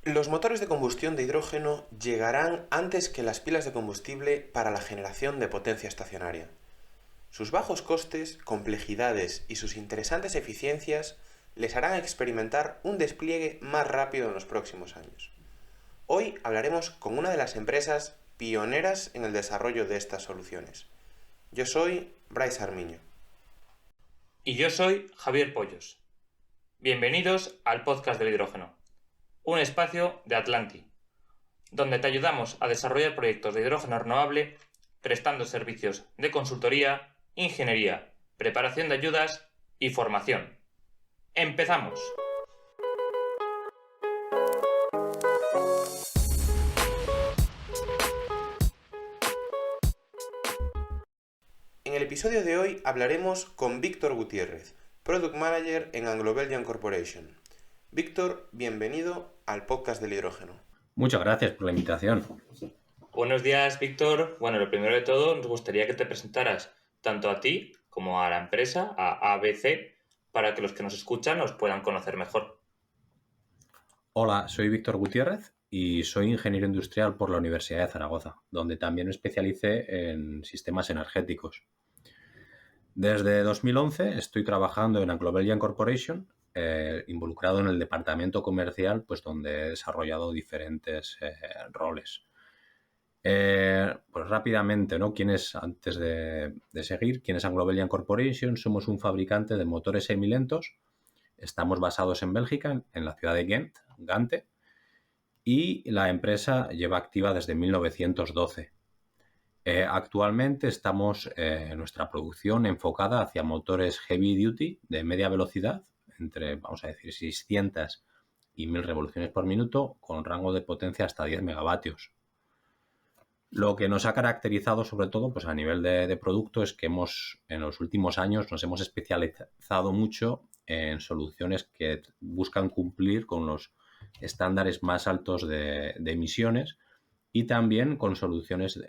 Los motores de combustión de hidrógeno llegarán antes que las pilas de combustible para la generación de potencia estacionaria. Sus bajos costes, complejidades y sus interesantes eficiencias les harán experimentar un despliegue más rápido en los próximos años. Hoy hablaremos con una de las empresas pioneras en el desarrollo de estas soluciones. Yo soy Bryce Armiño. Y yo soy Javier Pollos. Bienvenidos al podcast del hidrógeno, un espacio de Atlanti, donde te ayudamos a desarrollar proyectos de hidrógeno renovable prestando servicios de consultoría, ingeniería, preparación de ayudas y formación. ¡Empezamos! En el episodio de hoy hablaremos con Víctor Gutiérrez, Product Manager en Anglo Belgian Corporation. Víctor, bienvenido al podcast del hidrógeno. Muchas gracias por la invitación. Buenos días, Víctor. Bueno, lo primero de todo, nos gustaría que te presentaras tanto a ti como a la empresa, a ABC, para que los que nos escuchan nos puedan conocer mejor. Hola, soy Víctor Gutiérrez y soy ingeniero industrial por la Universidad de Zaragoza, donde también me especialicé en sistemas energéticos. Desde 2011 estoy trabajando en Anglo Belgian Corporation, involucrado en el departamento comercial, pues donde he desarrollado diferentes roles. Pues rápidamente, ¿no? Antes de seguir, ¿quién es Anglo Belgian Corporation? Somos un fabricante de motores semilentos. Estamos basados en Bélgica, en la ciudad de Ghent, Gante, y la empresa lleva activa desde 1912. Actualmente estamos en nuestra producción enfocada hacia motores heavy duty de media velocidad, entre, vamos a decir, 600 y 1000 revoluciones por minuto, con rango de potencia hasta 10 megavatios. Lo que nos ha caracterizado sobre todo pues a nivel de producto es que en los últimos años nos hemos especializado mucho en soluciones que buscan cumplir con los estándares más altos de emisiones y también con soluciones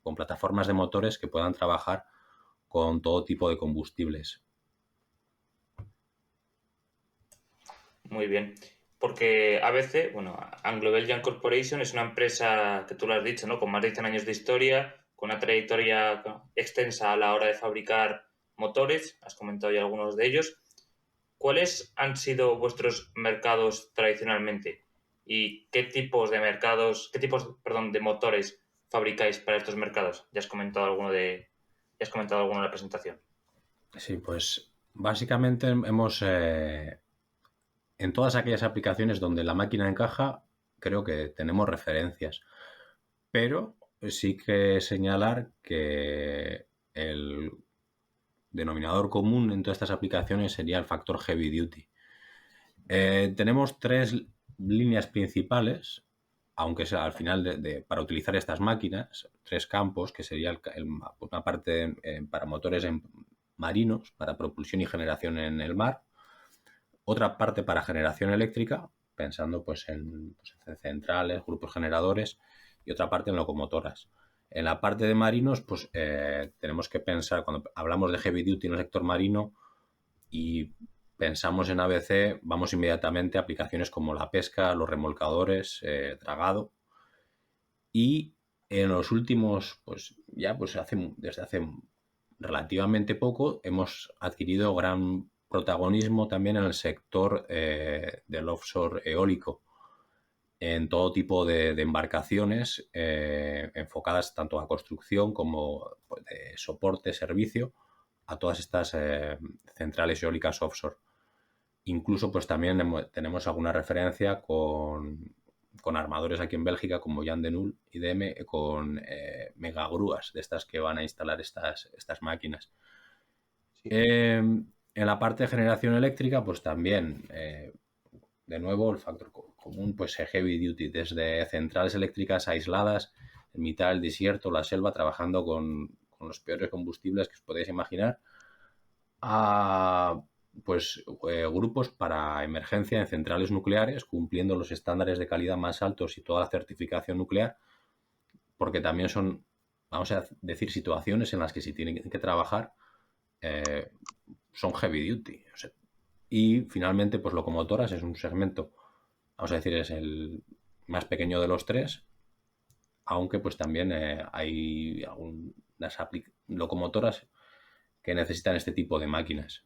con plataformas de motores que puedan trabajar con todo tipo de combustibles. Muy bien. Porque ABC, bueno, Anglo Belgian Corporation es una empresa que tú lo has dicho, ¿no? Con más de 100 años de historia, con una trayectoria extensa a la hora de fabricar motores, has comentado ya algunos de ellos. ¿Cuáles han sido vuestros mercados tradicionalmente? ¿Y qué tipos de mercados, de motores fabricáis para estos mercados? Ya has comentado alguno en la presentación. Sí, pues básicamente hemos en todas aquellas aplicaciones donde la máquina encaja, creo que tenemos referencias. Pero sí que señalar que el denominador común en todas estas aplicaciones sería el factor heavy duty. Tenemos tres líneas principales, aunque sea al final para utilizar estas máquinas, tres campos, que sería una parte para motores marinos, para propulsión y generación en el mar, otra parte para generación eléctrica, pensando pues en centrales, grupos generadores, y otra parte en locomotoras. En la parte de marinos, pues tenemos que pensar, cuando hablamos de heavy duty en el sector marino y pensamos en ABC, vamos inmediatamente a aplicaciones como la pesca, los remolcadores, dragado. Y en los últimos, desde hace relativamente poco, hemos adquirido gran protagonismo también en el sector del offshore eólico, en todo tipo de embarcaciones enfocadas tanto a construcción como de soporte, servicio a todas estas centrales eólicas offshore. Incluso pues también tenemos alguna referencia con armadores aquí en Bélgica como Jan de Nul y DM con megagrúas de estas que van a instalar estas máquinas. Sí. En la parte de generación eléctrica pues también de nuevo el factor común pues heavy duty, desde centrales eléctricas aisladas en mitad del desierto, la selva, trabajando con los peores combustibles que os podéis imaginar, a pues grupos para emergencia en centrales nucleares, cumpliendo los estándares de calidad más altos y toda la certificación nuclear, porque también son, vamos a decir, situaciones en las que si tienen que trabajar son heavy duty. O sea, y finalmente, pues locomotoras es un segmento vamos a decir, es el más pequeño de los tres, aunque pues también hay algunas locomotoras que necesitan este tipo de máquinas.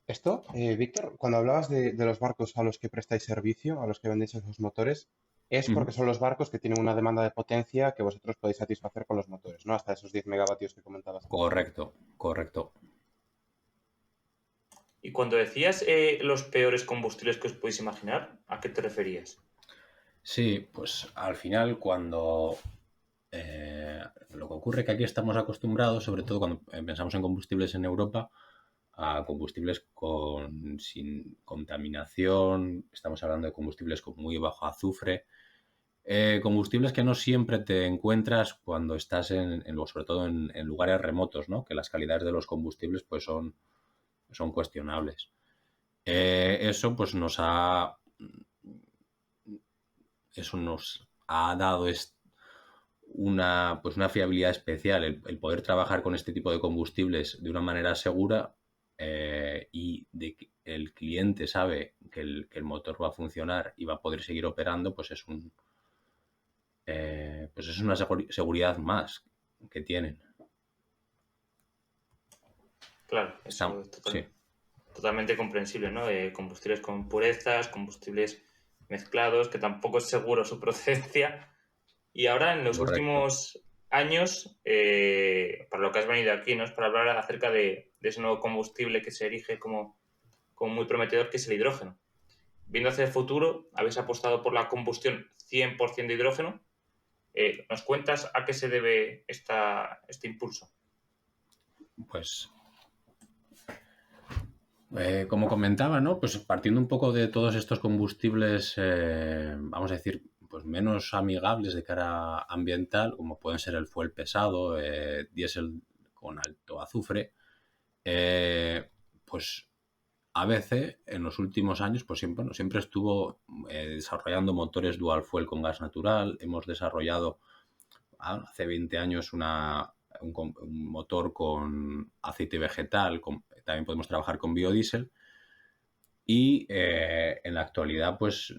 Esto, Víctor, cuando hablabas de los barcos a los que prestáis servicio, a los que vendéis esos motores, es porque Ujú. son los barcos que tienen una demanda de potencia que vosotros podéis satisfacer con los motores, ¿no? Hasta esos 10 megavatios que comentabas antes. Correcto, correcto. Y cuando decías los peores combustibles que os podéis imaginar, ¿a qué te referías? Sí, pues al final cuando lo que ocurre que aquí estamos acostumbrados, sobre todo cuando pensamos en combustibles en Europa, a combustibles sin contaminación, estamos hablando de combustibles con muy bajo azufre, combustibles que no siempre te encuentras cuando estás sobre todo en lugares remotos, ¿no? Que las calidades de los combustibles pues son cuestionables. Eso pues nos ha dado una fiabilidad especial, el poder trabajar con este tipo de combustibles de una manera segura, y de que el cliente sabe que el motor va a funcionar y va a poder seguir operando, pues es una seguridad más que tienen. Claro, eso es Sí, totalmente comprensible, ¿no? Combustibles con purezas, combustibles mezclados, que tampoco es seguro su procedencia. Y ahora, en los correcto. últimos años, para lo que has venido aquí, ¿no? Es para hablar acerca de ese nuevo combustible que se erige como muy prometedor, que es el hidrógeno. Viendo hacia el futuro, habéis apostado por la combustión 100% de hidrógeno. ¿Nos cuentas a qué se debe este impulso? Pues como comentaba, ¿no? Pues partiendo un poco de todos estos combustibles, vamos a decir, pues menos amigables de cara ambiental, como pueden ser el fuel pesado, diésel con alto azufre, pues ABC en los últimos años, pues siempre estuvo desarrollando motores dual fuel con gas natural. Hemos desarrollado hace 20 años un motor con aceite vegetal, también podemos trabajar con biodiesel. Y en la actualidad, pues,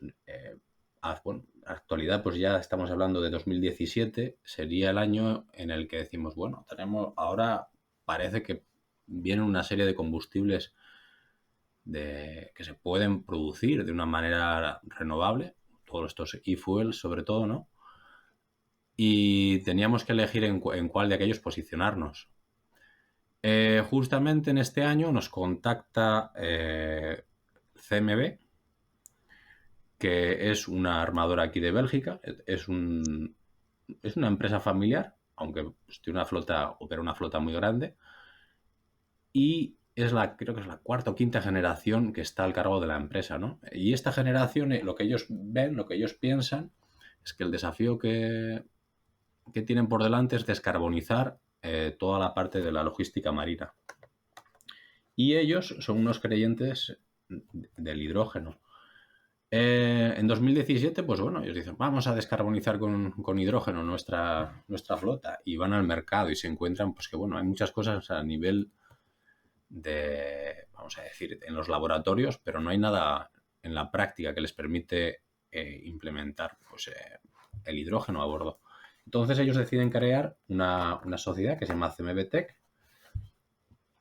pues ya estamos hablando de 2017, sería el año en el que decimos, bueno, ahora parece que vienen una serie de combustibles que se pueden producir de una manera renovable, todos estos e-fuels sobre todo, ¿no? Y teníamos que elegir en cuál de aquellos posicionarnos. Justamente en este año nos contacta CMB, que es una armadora aquí de Bélgica. Es una empresa familiar, aunque pues, opera una flota muy grande. Y creo que es la cuarta o quinta generación que está al cargo de la empresa, ¿no? Y esta generación, lo que ellos ven, lo que ellos piensan, es que el desafío que tienen por delante es descarbonizar toda la parte de la logística marina. Y ellos son unos creyentes del hidrógeno. En 2017, pues bueno, ellos dicen, vamos a descarbonizar con hidrógeno nuestra flota, y van al mercado y se encuentran pues que bueno, hay muchas cosas a nivel vamos a decir, en los laboratorios, pero no hay nada en la práctica que les permite implementar pues, el hidrógeno a bordo. Entonces ellos deciden crear una sociedad que se llama CMB-Tech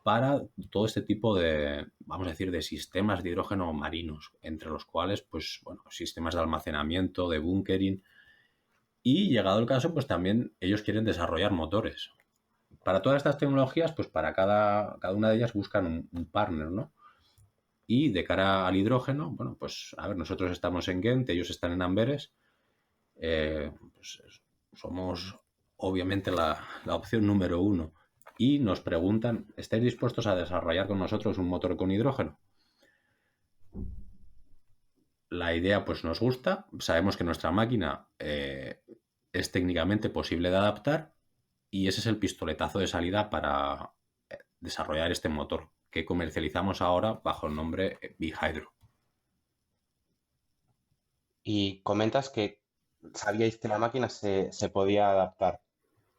para todo este tipo vamos a decir, de sistemas de hidrógeno marinos, entre los cuales, pues, bueno, sistemas de almacenamiento, de bunkering, y llegado el caso, pues también ellos quieren desarrollar motores. Para todas estas tecnologías, pues para cada una de ellas buscan un partner, ¿no? Y de cara al hidrógeno, bueno, pues a ver, nosotros estamos en Ghent, ellos están en Amberes, pues somos obviamente la opción número uno. Y nos preguntan, ¿estáis dispuestos a desarrollar con nosotros un motor con hidrógeno? La idea pues nos gusta, sabemos que nuestra máquina es técnicamente posible de adaptar, y ese es el pistoletazo de salida para desarrollar este motor que comercializamos ahora bajo el nombre BeHydro. Y comentas que sabíais que la máquina se podía adaptar,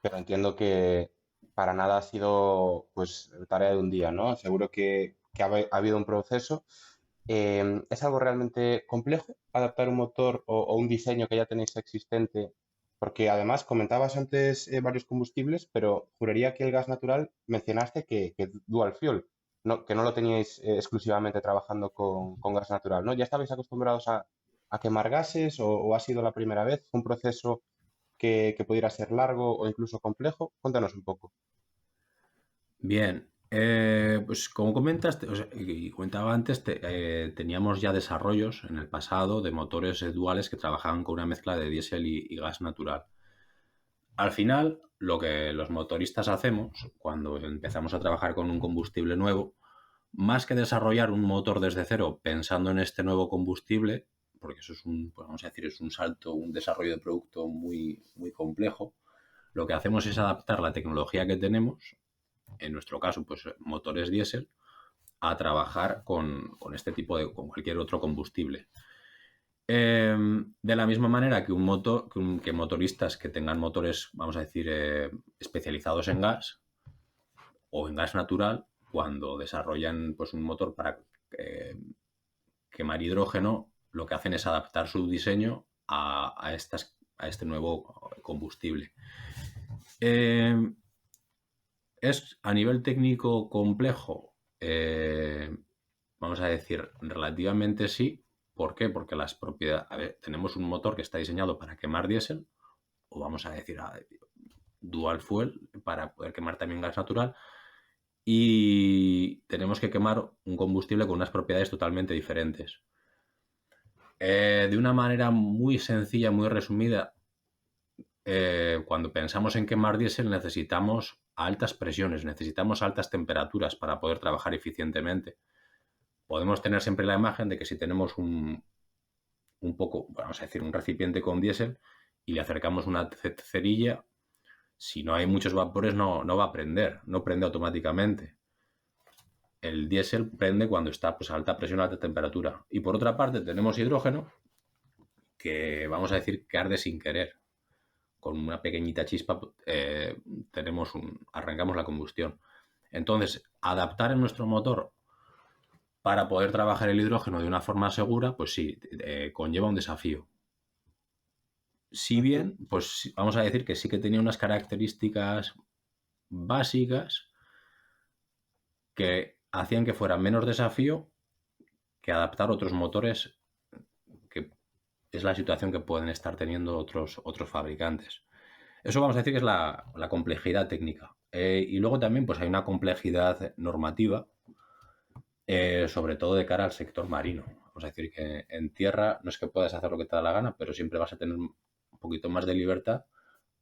pero entiendo que para nada ha sido pues tarea de un día, ¿no? Seguro que ha habido un proceso. ¿Es algo realmente complejo adaptar un motor o un diseño que ya tenéis existente? Porque además comentabas antes varios combustibles, pero juraría que el gas natural mencionaste que dual fuel, que no lo teníais exclusivamente trabajando con gas natural, ¿no? ¿Ya estabais acostumbrados a quemar gases o ha sido la primera vez? ¿Fue un proceso que pudiera ser largo o incluso complejo? Cuéntanos un poco. Bien, pues como comentas, o sea, y comentaba antes, teníamos ya desarrollos en el pasado de motores duales que trabajaban con una mezcla de diésel y gas natural. Al final, lo que los motoristas hacemos cuando empezamos a trabajar con un combustible nuevo, más que desarrollar un motor desde cero pensando en este nuevo combustible, porque eso es pues vamos a decir, es un salto, un desarrollo de producto muy, muy complejo, lo que hacemos es adaptar la tecnología que tenemos, en nuestro caso, pues motores diésel, a trabajar con este tipo con cualquier otro combustible. De la misma manera que que motoristas que tengan motores, vamos a decir, especializados en gas o en gas natural, cuando desarrollan pues, un motor para quemar hidrógeno, lo que hacen es adaptar su diseño a este nuevo combustible. ¿Es a nivel técnico complejo? Vamos a decir, relativamente sí. ¿Por qué? Porque las propiedades... A ver, tenemos un motor que está diseñado para quemar diésel, o vamos a decir dual fuel, para poder quemar también gas natural, y tenemos que quemar un combustible con unas propiedades totalmente diferentes. De una manera muy sencilla, muy resumida, cuando pensamos en quemar diésel necesitamos altas presiones, necesitamos altas temperaturas para poder trabajar eficientemente. Podemos tener siempre la imagen de que si tenemos un poco, vamos a decir, un recipiente con diésel y le acercamos una cerilla, si no hay muchos vapores no va a prender, no prende automáticamente. El diésel prende cuando está pues, a alta presión, a alta temperatura. Y por otra parte tenemos hidrógeno, que vamos a decir que arde sin querer. Con una pequeñita chispa arrancamos la combustión. Entonces, adaptar en nuestro motor para poder trabajar el hidrógeno de una forma segura, pues sí, conlleva un desafío. Si bien, pues vamos a decir que sí que tenía unas características básicas que hacían que fuera menos desafío que adaptar otros motores, que es la situación que pueden estar teniendo otros fabricantes. Eso vamos a decir que es la complejidad técnica. Y luego también pues hay una complejidad normativa, sobre todo de cara al sector marino. Vamos a decir que en tierra no es que puedas hacer lo que te da la gana, pero siempre vas a tener un poquito más de libertad,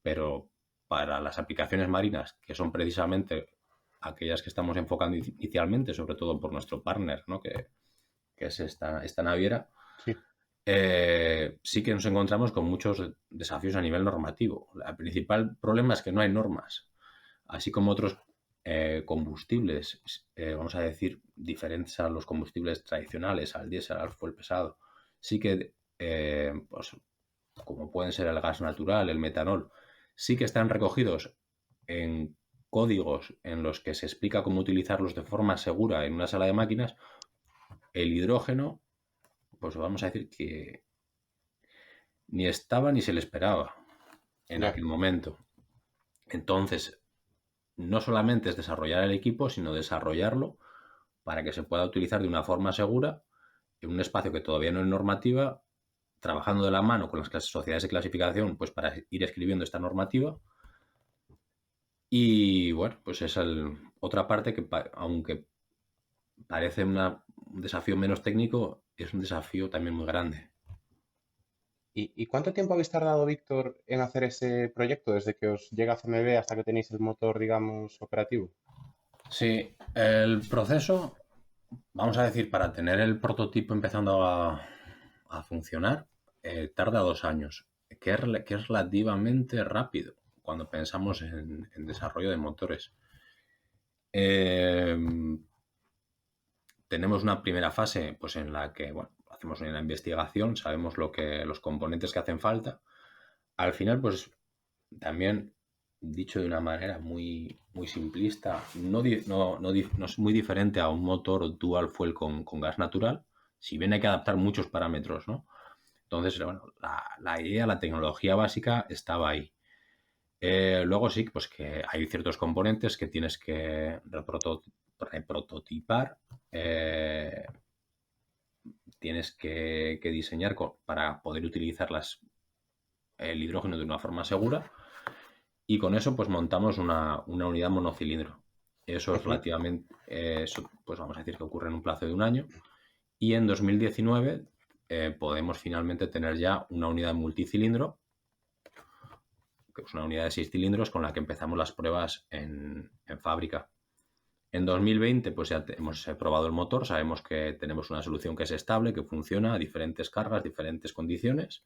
pero para las aplicaciones marinas, que son precisamente aquellas que estamos enfocando inicialmente, sobre todo por nuestro partner, ¿no? que es esta naviera, Sí. Sí que nos encontramos con muchos desafíos a nivel normativo. El principal problema es que no hay normas, así como otros combustibles, vamos a decir, diferentes a los combustibles tradicionales, al diésel, al fuel pesado. Sí que, pues, como pueden ser el gas natural, el metanol, sí que están recogidos en códigos en los que se explica cómo utilizarlos de forma segura en una sala de máquinas. El hidrógeno, pues vamos a decir que ni estaba ni se le esperaba en aquel momento. Entonces, no solamente es desarrollar el equipo, sino desarrollarlo para que se pueda utilizar de una forma segura en un espacio que todavía no es normativa, trabajando de la mano con las sociedades de clasificación, pues para ir escribiendo esta normativa. Y bueno, pues es otra parte que, aunque parece un desafío menos técnico, es un desafío también muy grande. ¿Y cuánto tiempo habéis tardado, Víctor, en hacer ese proyecto, desde que os llega CMB hasta que tenéis el motor, digamos, operativo? Sí, el proceso, vamos a decir, para tener el prototipo empezando a funcionar, tarda 2 años, que es relativamente rápido cuando pensamos en desarrollo de motores. Tenemos una primera fase pues, en la que bueno, hacemos una investigación, sabemos los componentes que hacen falta. Al final, pues también, dicho de una manera muy, muy simplista, no es muy diferente a un motor dual fuel con gas natural. Si bien hay que adaptar muchos parámetros, ¿no? Entonces, bueno, la idea, la tecnología básica estaba ahí. Luego sí, pues que hay ciertos componentes que tienes que reprototipar, tienes que diseñar para poder utilizar el hidrógeno de una forma segura, y con eso pues montamos una unidad monocilindro. Eso es relativamente, pues vamos a decir que ocurre en un plazo de un año, y en 2019 podemos finalmente tener ya una unidad multicilindro, que es una unidad de 6 cilindros con la que empezamos las pruebas en fábrica. En 2020 pues ya hemos probado el motor, sabemos que tenemos una solución que es estable, que funciona a diferentes cargas, diferentes condiciones,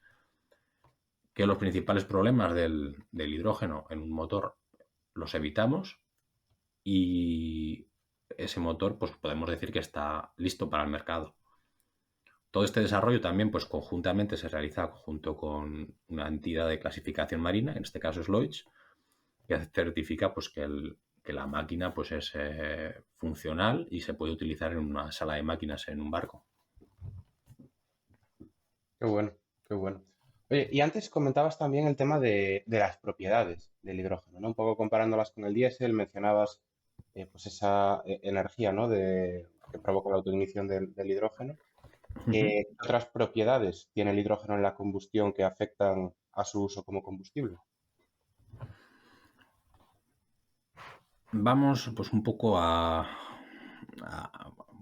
que los principales problemas del hidrógeno en un motor los evitamos, y ese motor pues podemos decir que está listo para el mercado. Todo este desarrollo también pues conjuntamente se realiza junto con una entidad de clasificación marina, en este caso es Lloyds, que certifica pues que la máquina pues es funcional y se puede utilizar en una sala de máquinas en un barco. Qué bueno, qué bueno. Oye, y antes comentabas también el tema de las propiedades del hidrógeno, ¿no? Un poco comparándolas con el diésel, mencionabas pues esa energía, ¿no? Que provoca la autoignición del hidrógeno. ¿Qué otras propiedades tiene el hidrógeno en la combustión que afectan a su uso como combustible? Vamos pues un poco un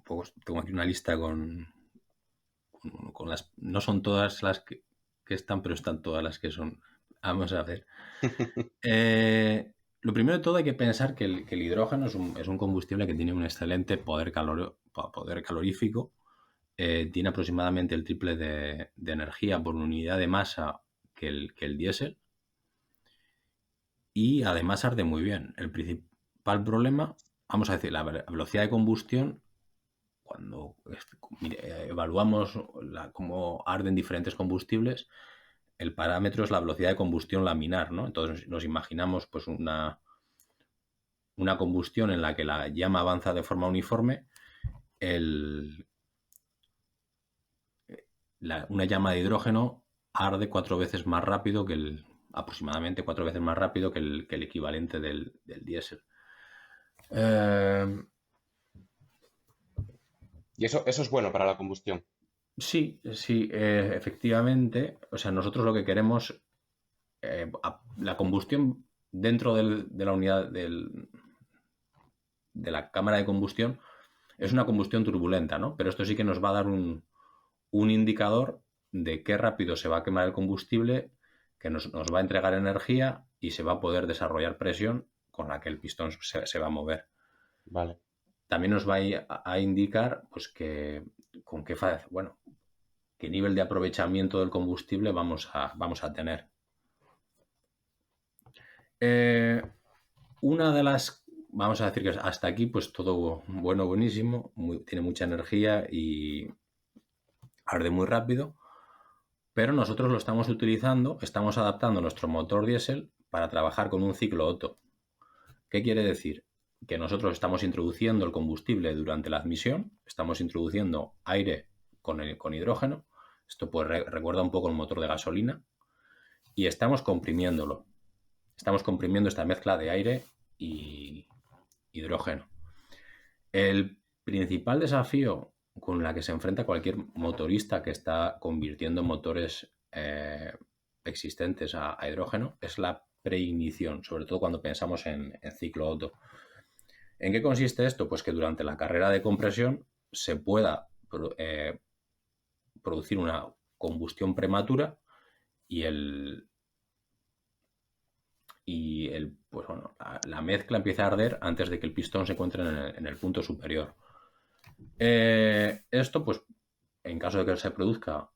poco, tengo aquí una lista con las, no son todas las que están, pero están todas las que son. Vamos a ver. Lo primero de todo hay que pensar que el hidrógeno es un combustible que tiene un excelente poder calorífico. Tiene aproximadamente el triple de energía por unidad de masa que el diésel, y además arde muy bien. El principal problema, vamos a decir, la velocidad de combustión, cuando evaluamos cómo arden diferentes combustibles, el parámetro es la velocidad de combustión laminar, ¿no? Entonces nos imaginamos pues una combustión en la que la llama avanza de forma uniforme. Una llama de hidrógeno arde aproximadamente 4 veces más rápido que el equivalente del diésel. Y eso es bueno para la combustión. Sí, efectivamente. O sea, nosotros lo que queremos, la combustión dentro de la unidad de la cámara de combustión es una combustión turbulenta, ¿no? Pero esto sí que nos va a dar un indicador de qué rápido se va a quemar el combustible, que nos va a entregar energía y se va a poder desarrollar presión con la que el pistón se va a mover. Vale. También nos va a indicar pues qué nivel de aprovechamiento del combustible vamos a tener. Una de las, vamos a decir que hasta aquí pues todo bueno, buenísimo, tiene mucha energía y arde muy rápido, pero nosotros lo estamos utilizando, estamos adaptando nuestro motor diésel para trabajar con un ciclo Otto. ¿Qué quiere decir? Que nosotros estamos introduciendo el combustible durante la admisión, estamos introduciendo aire con hidrógeno, esto pues recuerda un poco el motor de gasolina, y estamos comprimiéndolo. Estamos comprimiendo esta mezcla de aire y hidrógeno. El principal desafío con la que se enfrenta cualquier motorista que está convirtiendo motores existentes a hidrógeno es la preignición, sobre todo cuando pensamos en ciclo Otto. ¿En qué consiste esto? Pues que durante la carrera de compresión se pueda producir una combustión prematura y pues bueno, la mezcla empieza a arder antes de que el pistón se encuentre en el punto superior. Esto, pues, en caso de que se produzca,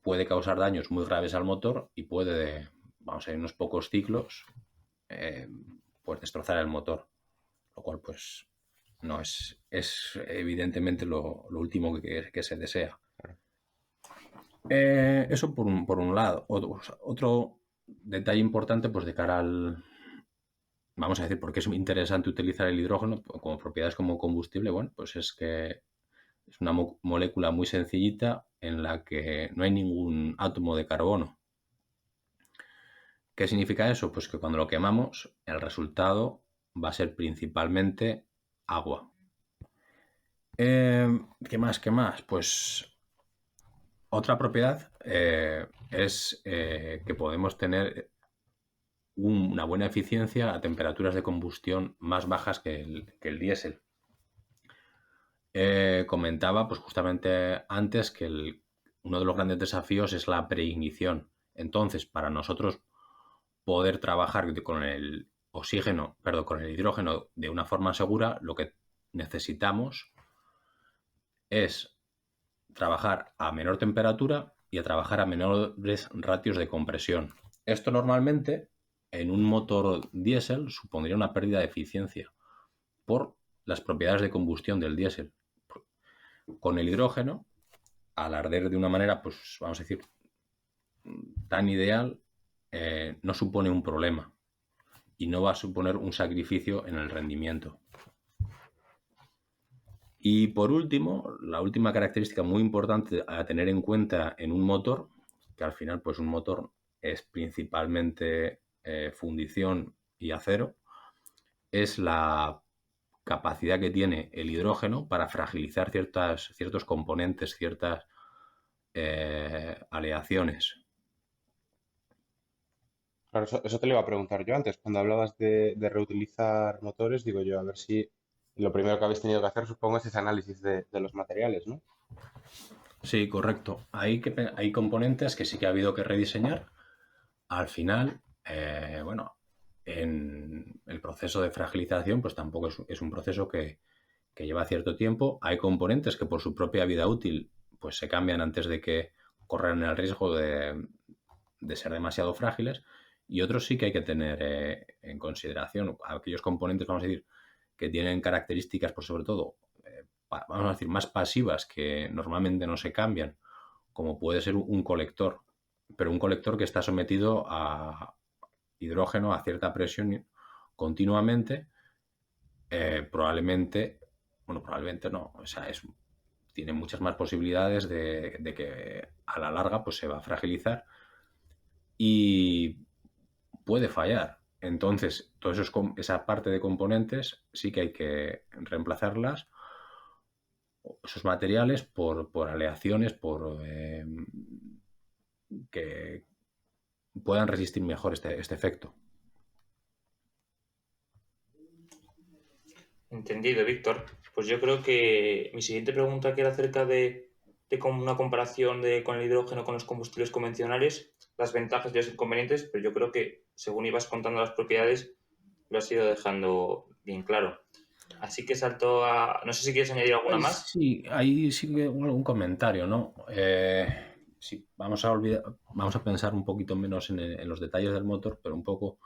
puede causar daños muy graves al motor y puede, vamos a ir unos pocos ciclos, pues destrozar el motor, lo cual pues no es evidentemente lo último que se desea. Eso por un lado. Otro detalle importante pues de cara vamos a decir, por qué es muy interesante utilizar el hidrógeno como propiedades como combustible. Bueno, pues es que Es una molécula muy sencillita en la que no hay ningún átomo de carbono. ¿Qué significa eso? Pues que cuando lo quemamos, el resultado va a ser principalmente agua. ¿Qué más? ¿Qué más? Pues otra propiedad es que podemos tener una buena eficiencia a temperaturas de combustión más bajas que el diésel. Comentaba pues justamente antes que uno de los grandes desafíos es la preignición. Entonces, para nosotros poder trabajar con el oxígeno, perdón, con el hidrógeno de una forma segura, lo que necesitamos es trabajar a menor temperatura y a trabajar a menores ratios de compresión. Esto normalmente en un motor diésel supondría una pérdida de eficiencia por las propiedades de combustión del diésel. Con el hidrógeno, al arder de una manera, pues vamos a decir, tan ideal, no supone un problema y no va a suponer un sacrificio en el rendimiento. Y por último, la última característica muy importante a tener en cuenta en un motor, que al final pues un motor es principalmente fundición y acero, es la capacidad que tiene el hidrógeno para fragilizar ciertos componentes, ciertas aleaciones. Claro, eso te lo iba a preguntar yo antes. Cuando hablabas de reutilizar motores, digo yo, a ver si lo primero que habéis tenido que hacer, supongo, es ese análisis de los materiales, ¿no? Sí, correcto. Hay componentes que sí que ha habido que rediseñar. Al final, bueno, en el proceso de fragilización, pues tampoco es un proceso que lleva cierto tiempo. Hay componentes que por su propia vida útil, pues se cambian antes de que corran el riesgo de ser demasiado frágiles. Y otros sí que hay que tener en consideración. Aquellos componentes, vamos a decir, que tienen características, pues sobre todo, vamos a decir, más pasivas que normalmente no se cambian, como puede ser un colector, pero un colector que está sometido a hidrógeno a cierta presión continuamente, probablemente no, o sea, tiene muchas más posibilidades de que a la larga pues se va a fragilizar y puede fallar. Entonces, esa parte de componentes sí que hay que reemplazarlas, esos materiales, por aleaciones, que puedan resistir mejor este efecto. Entendido, Víctor. Pues yo creo que mi siguiente pregunta, que era acerca de una comparación con el hidrógeno con los combustibles convencionales, las ventajas y los inconvenientes, pero yo creo que según ibas contando las propiedades, lo has ido dejando bien claro. Así que salto a... No sé si quieres añadir alguna más. Sí, ahí sí que algún comentario, ¿no? Sí, vamos a pensar un poquito menos en los detalles del motor, pero un poco,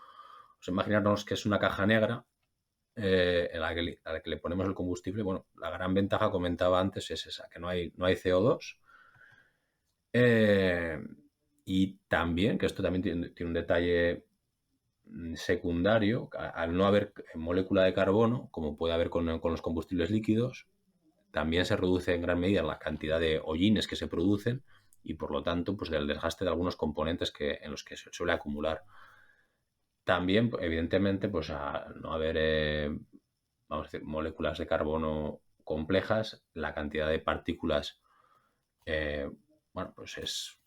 imaginarnos que es una caja negra a la que le ponemos el combustible. Bueno, la gran ventaja, comentaba antes, es esa, que no hay CO2. Y también, que esto también tiene un detalle secundario, al no haber molécula de carbono, como puede haber con los combustibles líquidos, también se reduce en gran medida la cantidad de hollines que se producen y por lo tanto pues del desgaste de algunos componentes en los que se suele acumular. También, evidentemente, pues al no haber vamos a decir, moléculas de carbono complejas, la cantidad de partículas bueno, pues es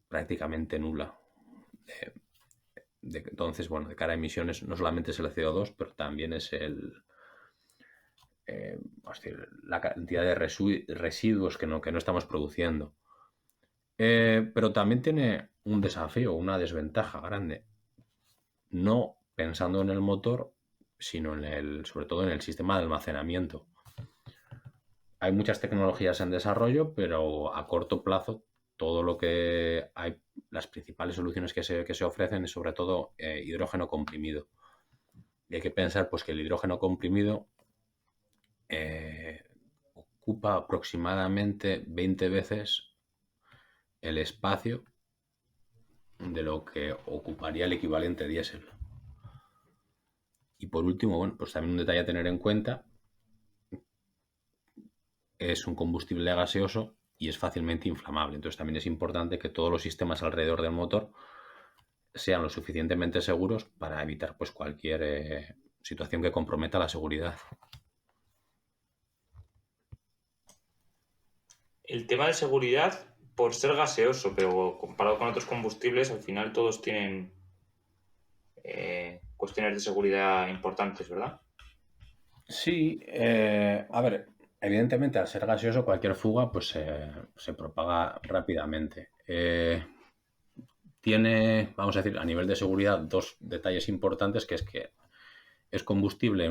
prácticamente nula. Entonces, bueno, de cara a emisiones no solamente es el CO2, pero también es vamos a decir, la cantidad de residuos que no estamos produciendo. Pero también tiene un desafío, una desventaja grande. No pensando en el motor, sino sobre todo en el sistema de almacenamiento. Hay muchas tecnologías en desarrollo, pero a corto plazo todo lo que hay, las principales soluciones que se ofrecen es sobre todo hidrógeno comprimido. Y hay que pensar pues que el hidrógeno comprimido ocupa aproximadamente 20 veces el espacio de lo que ocuparía el equivalente diésel. Y por último, bueno, pues también un detalle a tener en cuenta, es un combustible gaseoso y es fácilmente inflamable. Entonces también es importante que todos los sistemas alrededor del motor sean lo suficientemente seguros para evitar pues cualquier situación que comprometa la seguridad. El tema de seguridad, por ser gaseoso, pero comparado con otros combustibles, al final todos tienen cuestiones de seguridad importantes, ¿verdad? Sí, a ver, evidentemente al ser gaseoso cualquier fuga pues se propaga rápidamente. Tiene, vamos a decir, a nivel de seguridad dos detalles importantes, que es que es combustible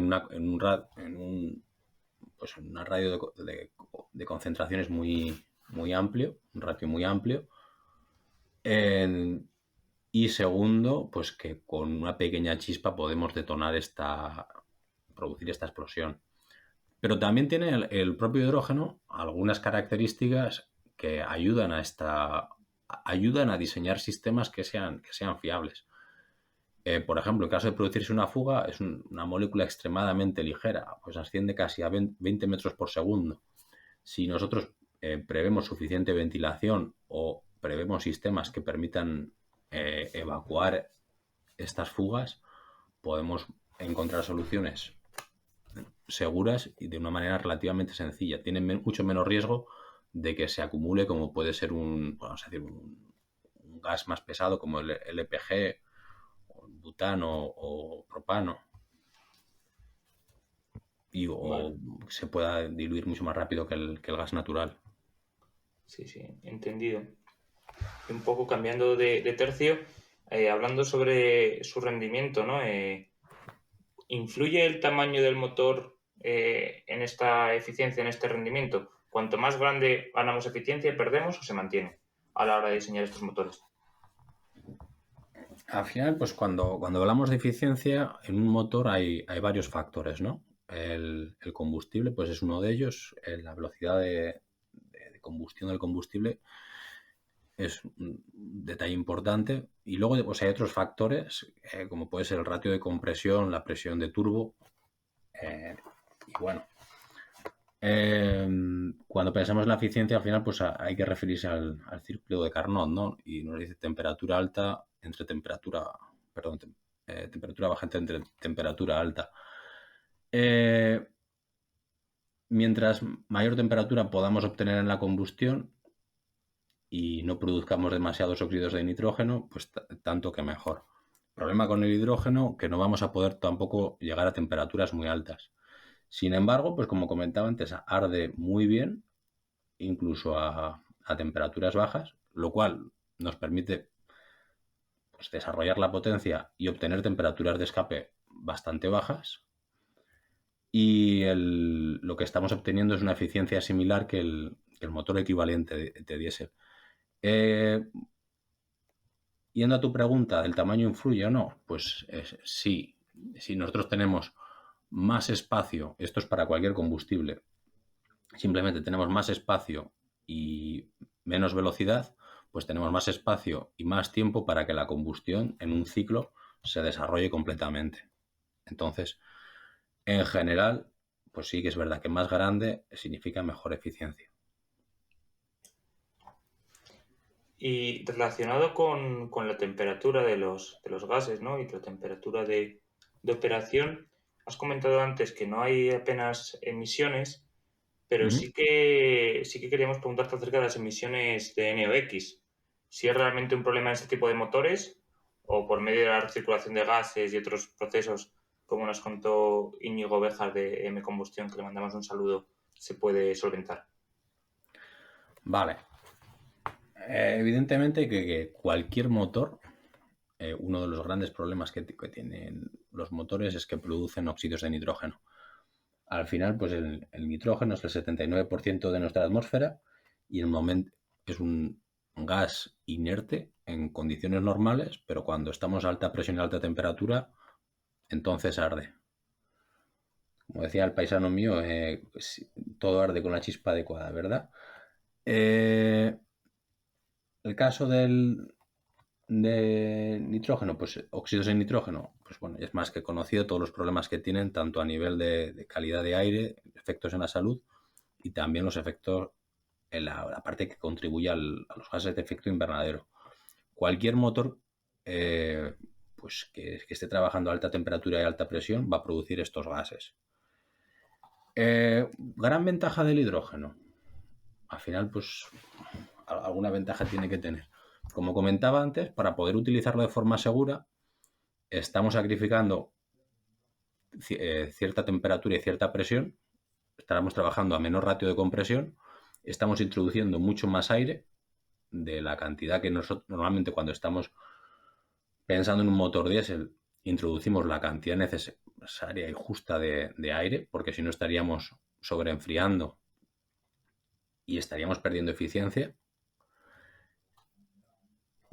pues en una radio de concentraciones muy amplio, un ratio muy amplio. Y segundo, pues que con una pequeña chispa podemos producir esta explosión. Pero también tiene el propio hidrógeno algunas características que ayudan a diseñar sistemas que sean fiables. Por ejemplo, en caso de producirse una fuga, es una molécula extremadamente ligera, pues asciende casi a 20 metros por segundo. Si nosotros prevemos suficiente ventilación o prevemos sistemas que permitan evacuar estas fugas, podemos encontrar soluciones seguras y de una manera relativamente sencilla. Tienen mucho menos riesgo de que se acumule, como puede ser un gas más pesado como el LPG, o butano o propano, o Vale. se pueda diluir mucho más rápido que el gas natural. Sí, entendido. Y un poco cambiando de tercio, hablando sobre su rendimiento, ¿no? ¿Influye el tamaño del motor en esta eficiencia, en este rendimiento? Cuanto más grande ganamos eficiencia, ¿perdemos o se mantiene a la hora de diseñar estos motores? Al final, pues cuando hablamos de eficiencia, en un motor hay varios factores, ¿no? El combustible, pues es uno de ellos. La velocidad de combustión del combustible es un detalle importante. Y luego pues, hay otros factores, como puede ser el ratio de compresión, la presión de turbo. Y bueno, cuando pensamos en la eficiencia, al final, pues hay que referirse al círculo de Carnot, ¿no? Y nos dice temperatura alta entre temperatura baja entre temperatura alta. Mientras mayor temperatura podamos obtener en la combustión y no produzcamos demasiados óxidos de nitrógeno, pues tanto que mejor. Problema con el hidrógeno, que no vamos a poder tampoco llegar a temperaturas muy altas. Sin embargo, pues como comentaba antes, arde muy bien, incluso a temperaturas bajas, lo cual nos permite pues, desarrollar la potencia y obtener temperaturas de escape bastante bajas. Y lo que estamos obteniendo es una eficiencia similar que el motor equivalente de diésel. Yendo a tu pregunta, ¿el tamaño influye o no? Pues sí. Si nosotros tenemos más espacio, esto es para cualquier combustible, simplemente tenemos más espacio y menos velocidad, pues tenemos más espacio y más tiempo para que la combustión en un ciclo se desarrolle completamente. Entonces, en general, pues sí que es verdad que más grande significa mejor eficiencia. Y relacionado con la temperatura de los gases, ¿no? Y la temperatura de operación, has comentado antes que no hay apenas emisiones, pero sí que queríamos preguntarte acerca de las emisiones de NOx. Si es realmente un problema en este tipo de motores o por medio de la recirculación de gases y otros procesos, como nos contó Íñigo Béjar de M Combustión, que le mandamos un saludo, se puede solventar. Vale. Evidentemente que cualquier motor, uno de los grandes problemas que tienen los motores es que producen óxidos de nitrógeno. Al final, pues el nitrógeno es el 79% de nuestra atmósfera y el momento es un gas inerte en condiciones normales, pero cuando estamos a alta presión y alta temperatura, entonces arde. Como decía el paisano mío, todo arde con la chispa adecuada, ¿verdad? El caso de nitrógeno, pues óxidos de nitrógeno, pues bueno, es más que conocido todos los problemas que tienen, tanto a nivel de calidad de aire, efectos en la salud, y también los efectos en la parte que contribuye a los gases de efecto invernadero. Cualquier motor pues que esté trabajando a alta temperatura y alta presión va a producir estos gases. Gran ventaja del hidrógeno. Al final, pues alguna ventaja tiene que tener. Como comentaba antes, para poder utilizarlo de forma segura, estamos sacrificando cierta temperatura y cierta presión, estaremos trabajando a menor ratio de compresión, estamos introduciendo mucho más aire de la cantidad que nosotros normalmente cuando estamos pensando en un motor diésel introducimos la cantidad necesaria y justa de aire, porque si no estaríamos sobreenfriando y estaríamos perdiendo eficiencia.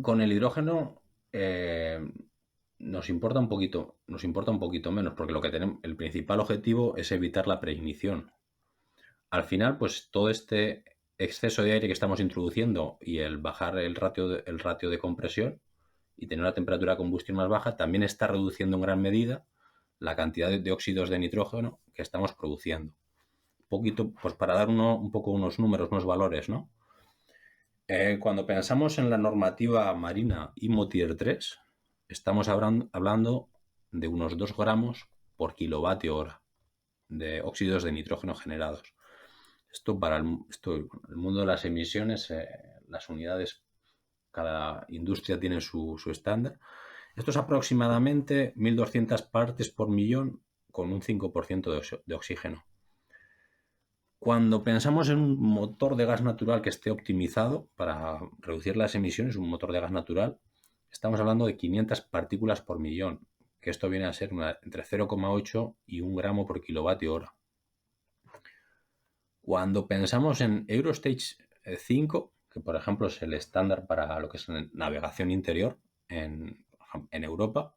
Con el hidrógeno nos importa un poquito menos, porque lo que tenemos, el principal objetivo es evitar la preignición. Al final, pues todo este exceso de aire que estamos introduciendo y el bajar el ratio de compresión y tener una temperatura de combustión más baja también está reduciendo en gran medida la cantidad de óxidos de nitrógeno que estamos produciendo. Un poquito, pues para dar un poco unos números, unos valores, ¿no? Cuando pensamos en la normativa marina IMO Tier 3, estamos hablando de unos 2 gramos por kilovatio hora de óxidos de nitrógeno generados. Esto para el mundo de las emisiones, las unidades, cada industria tiene su estándar. Esto es aproximadamente 1.200 partes por millón con un 5% de oxígeno. Cuando pensamos en un motor de gas natural que esté optimizado para reducir las emisiones, un motor de gas natural, estamos hablando de 500 partículas por millón, que esto viene a ser entre 0,8 y 1 gramo por kilovatio hora. Cuando pensamos en Eurostage 5, que por ejemplo es el estándar para lo que es navegación interior en Europa,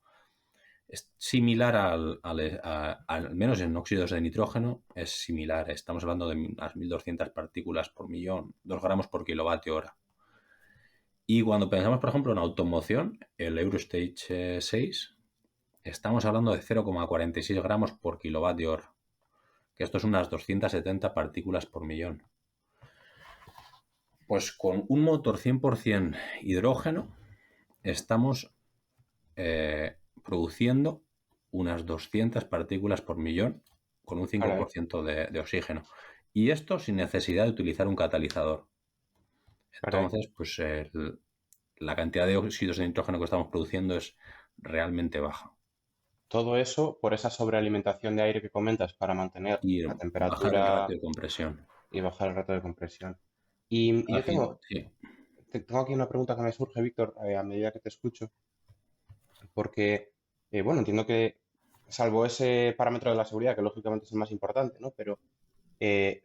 es similar al menos en óxidos de nitrógeno, es similar. Estamos hablando de unas 1.200 partículas por millón, 2 gramos por kilovatio hora. Y cuando pensamos, por ejemplo, en automoción, el Eurostage 6, estamos hablando de 0,46 gramos por kilovatio hora, que esto es unas 270 partículas por millón. Pues con un motor 100% hidrógeno estamos produciendo unas 200 partículas por millón con un 5% de oxígeno. Y esto sin necesidad de utilizar un catalizador. Entonces, pues la cantidad de óxidos de nitrógeno que estamos produciendo es realmente baja. Todo eso por esa sobrealimentación de aire que comentas para mantener la temperatura. Bajar el ratio de compresión. Y bajar el ratio de compresión. Y yo tengo aquí una pregunta que me surge, Víctor, a medida que te escucho. Porque, bueno, entiendo que salvo ese parámetro de la seguridad, que lógicamente es el más importante, ¿no? Pero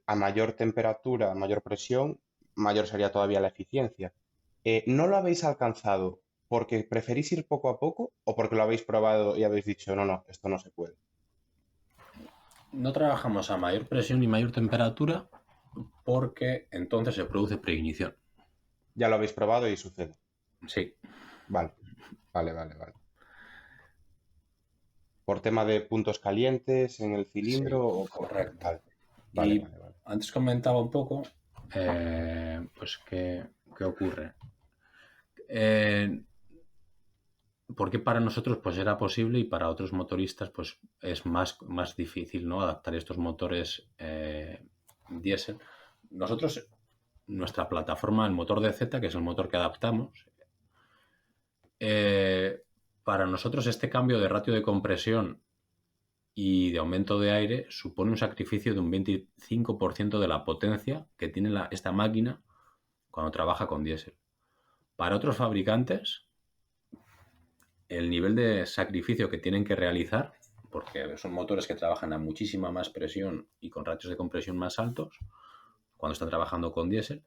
a mayor temperatura, a mayor presión, mayor sería todavía la eficiencia. ¿No lo habéis alcanzado porque preferís ir poco a poco o porque lo habéis probado y habéis dicho, no, esto no se puede? No trabajamos a mayor presión y mayor temperatura porque entonces se produce preignición. Ya lo habéis probado y sucede. Sí. Vale. ¿Por tema de puntos calientes en el cilindro? Sí, correcto. Vale. Antes comentaba un poco, pues, ¿qué ocurre? Porque para nosotros pues era posible y para otros motoristas pues es más difícil, ¿no? Adaptar estos motores diésel. Nosotros, nuestra plataforma, el motor DZ, que es el motor que adaptamos, para nosotros este cambio de ratio de compresión y de aumento de aire supone un sacrificio de un 25% de la potencia que tiene esta máquina cuando trabaja con diésel. Para otros fabricantes, el nivel de sacrificio que tienen que realizar, porque son motores que trabajan a muchísima más presión y con ratios de compresión más altos, cuando están trabajando con diésel,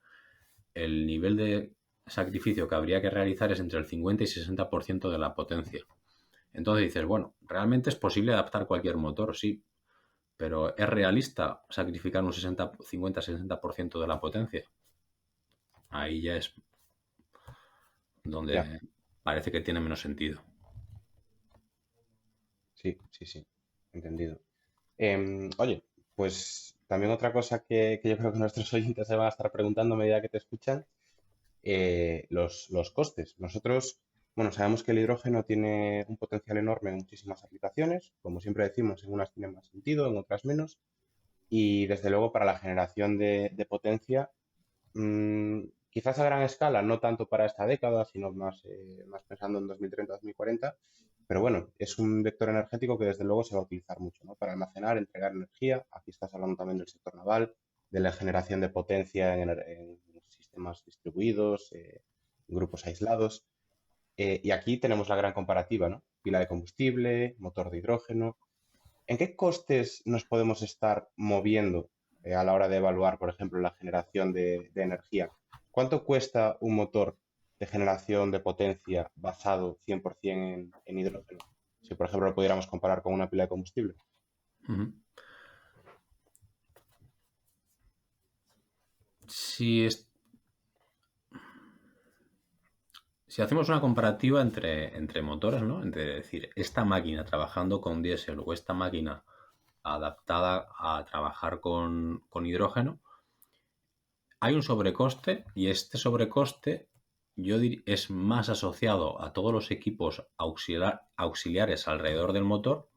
el nivel de sacrificio que habría que realizar es entre el 50 y 60% de la potencia. Entonces dices, bueno, ¿realmente es posible adaptar cualquier motor? Sí, pero ¿es realista sacrificar un 50-60% de la potencia? Ahí ya es donde parece que tiene menos sentido. Sí, entendido. Oye, pues también otra cosa que yo creo que nuestros oyentes se van a estar preguntando a medida que te escuchan, los costes. Nosotros, bueno, sabemos que el hidrógeno tiene un potencial enorme en muchísimas aplicaciones. Como siempre decimos, en unas tiene más sentido, en otras menos. Y desde luego para la generación de potencia, quizás a gran escala, no tanto para esta década, sino más pensando en 2030-2040. Pero bueno, es un vector energético que desde luego se va a utilizar mucho, ¿no? Para almacenar, entregar energía. Aquí estás hablando también del sector naval, de la generación de potencia en sistemas distribuidos, grupos aislados. Y aquí tenemos la gran comparativa, ¿no? Pila de combustible, motor de hidrógeno. ¿En qué costes nos podemos estar moviendo a la hora de evaluar, por ejemplo, la generación de energía? ¿Cuánto cuesta un motor de generación de potencia basado 100% en hidrógeno? Si, por ejemplo, lo pudiéramos comparar con una pila de combustible. Ujú. Si, si hacemos una comparativa entre motores, ¿no? Entre decir, esta máquina trabajando con diésel o esta máquina adaptada a trabajar con hidrógeno, hay un sobrecoste y este sobrecoste es más asociado a todos los equipos auxiliares alrededor del motor,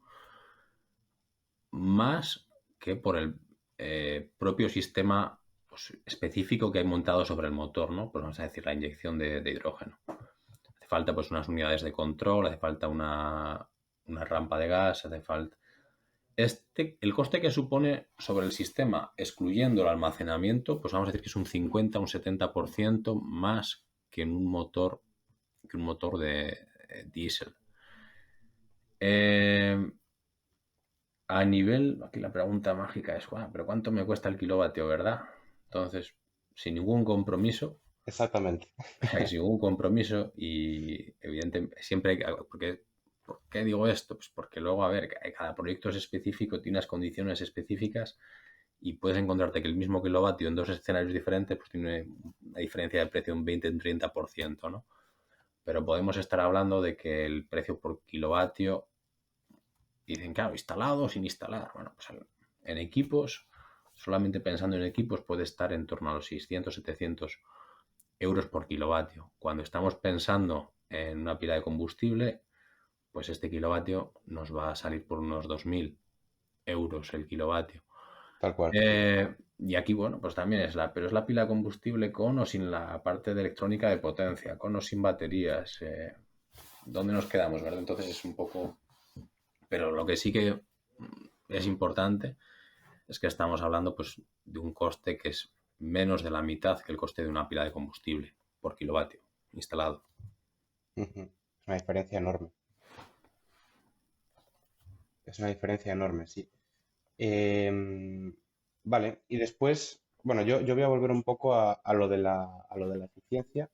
más que por el propio sistema, pues, específico que hay montado sobre el motor, ¿no? Pues vamos a decir la inyección de hidrógeno. Hace falta pues unas unidades de control, hace falta una rampa de gas, hace falta... el coste que supone sobre el sistema, excluyendo el almacenamiento, pues vamos a decir que es un 50, un 70% más que un motor de diésel. A nivel, aquí la pregunta mágica es, bueno, pero ¿cuánto me cuesta el kilovatio, verdad? Entonces, sin ningún compromiso, Exactamente. sin ningún compromiso y evidentemente siempre hay que... ¿Por qué digo esto? Pues porque luego, a ver, cada proyecto es específico, tiene unas condiciones específicas y puedes encontrarte que el mismo kilovatio en dos escenarios diferentes pues tiene una diferencia de precio de un 20 un 30%, ¿no? Pero podemos estar hablando de que el precio por kilovatio, y dicen, claro, instalado o sin instalar. Bueno, pues en equipos, solamente pensando en equipos, puede estar en torno a los 600, 700 euros por kilovatio. Cuando estamos pensando en una pila de combustible, pues este kilovatio nos va a salir por unos 2.000 euros el kilovatio. Tal cual. Y aquí, bueno, pues también pero es la pila de combustible con o sin la parte de electrónica de potencia, con o sin baterías. ¿Dónde nos quedamos, verdad? Entonces es un poco... Pero lo que sí que es importante es que estamos hablando pues de un coste que es menos de la mitad que el coste de una pila de combustible por kilovatio instalado. Es una diferencia enorme. Es una diferencia enorme, sí. Vale, y después, bueno, yo voy a volver un poco a lo de la eficiencia.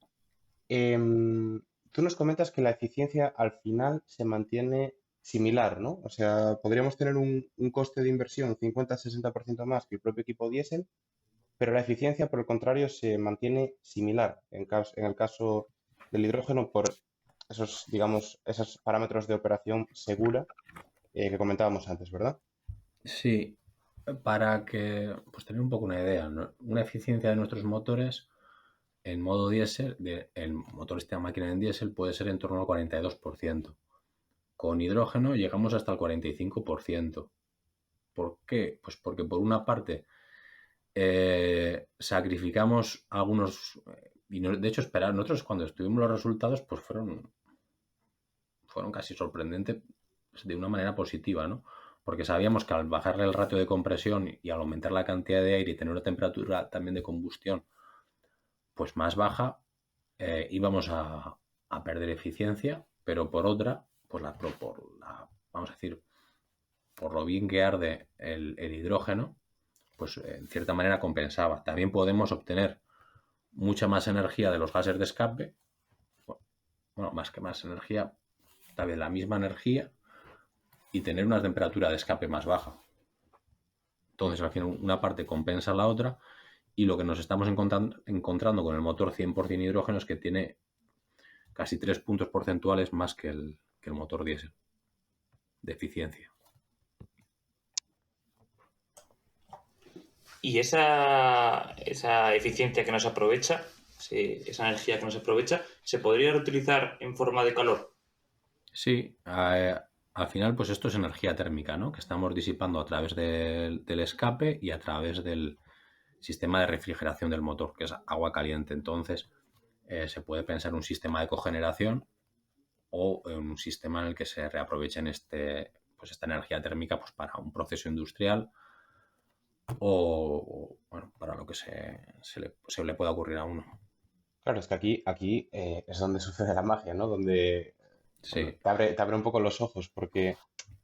Tú nos comentas que la eficiencia al final se mantiene similar, ¿no? O sea, podríamos tener un coste de inversión 50-60% más que el propio equipo diésel, pero la eficiencia, por el contrario, se mantiene similar en el caso del hidrógeno por esos, digamos, esos parámetros de operación segura que comentábamos antes, ¿verdad? Sí, para que pues tener un poco una idea, ¿no? Una eficiencia de nuestros motores en modo diésel, el motor esta máquina en diésel puede ser en torno al 42%. Con hidrógeno llegamos hasta el 45%. ¿Por qué? Pues porque por una parte sacrificamos algunos... Y de hecho, nosotros cuando estuvimos los resultados, pues fueron casi sorprendentes de una manera positiva, ¿no? Porque sabíamos que al bajarle el ratio de compresión y al aumentar la cantidad de aire y tener una temperatura también de combustión pues más baja, íbamos a perder eficiencia, pero por otra, pues vamos a decir, por lo bien que arde el hidrógeno, pues en cierta manera compensaba. También podemos obtener mucha más energía de los gases de escape, bueno, más energía, tal vez la misma energía, y tener una temperatura de escape más baja. Entonces, al final, una parte compensa la otra, y lo que nos estamos encontrando con el motor 100% hidrógeno es que tiene casi 3 puntos porcentuales más que el motor diésel de eficiencia. Y esa eficiencia que no se aprovecha, esa energía que no se aprovecha, ¿se podría reutilizar en forma de calor? Sí, al final pues esto es energía térmica, ¿no? Que estamos disipando a través del escape y a través del sistema de refrigeración del motor, que es agua caliente. Entonces, se puede pensar en un sistema de cogeneración o en un sistema en el que se reaprovechen pues esta energía térmica pues para un proceso industrial o bueno, para lo que se le pueda ocurrir a uno. Claro, es que aquí es donde sucede la magia, ¿no? Donde bueno, Sí, te abre un poco los ojos, porque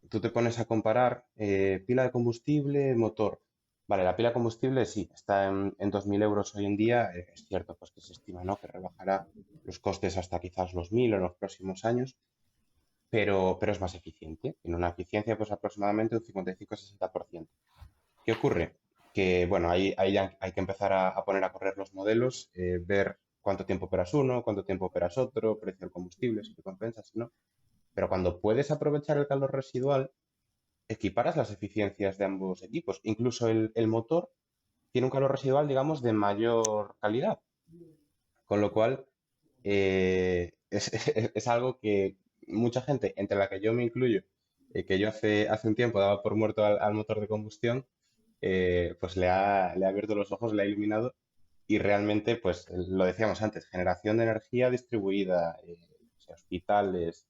tú te pones a comparar pila de combustible, motor. Vale, la pila de combustible sí, está en 2.000 euros hoy en día. Es cierto, pues que se estima, ¿no? Que rebajará los costes hasta quizás los 1.000 en los próximos años, pero es más eficiente. Tiene una eficiencia pues aproximadamente un 55-60%. ¿Qué ocurre? Que, bueno, ahí ya hay que empezar a poner a correr los modelos, ver cuánto tiempo operas uno, cuánto tiempo operas otro, precio del combustible, si te compensa, si no. Pero cuando puedes aprovechar el calor residual, equiparas las eficiencias de ambos equipos. Incluso el motor tiene un calor residual, digamos, de mayor calidad. Con lo cual, es algo que mucha gente, entre la que yo me incluyo, que yo hace un tiempo daba por muerto al motor de combustión, pues le ha abierto los ojos, le ha iluminado y realmente, pues lo decíamos antes, generación de energía distribuida, o sea, hospitales,